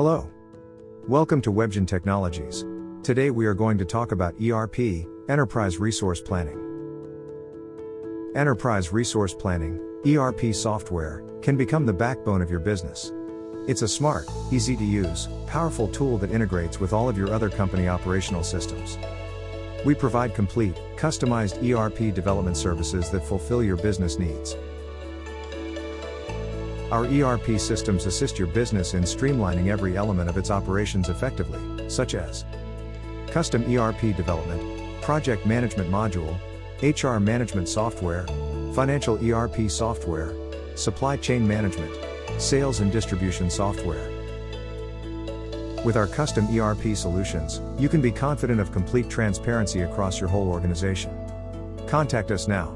Hello. Welcome to Webgen Technologies. Today we are going to talk about ERP, Enterprise Resource Planning. Enterprise Resource Planning, ERP software, can become the backbone of your business. It's a smart, easy to use, powerful tool that integrates with all of your other company operational systems. We provide complete, customized ERP development services that fulfill your business needs. Our ERP systems assist your business in streamlining every element of its operations effectively, such as custom ERP development, project management module, HR management software, financial ERP software, supply chain management, sales and distribution software. With our custom ERP solutions, you can be confident of complete transparency across your whole organization. Contact us now.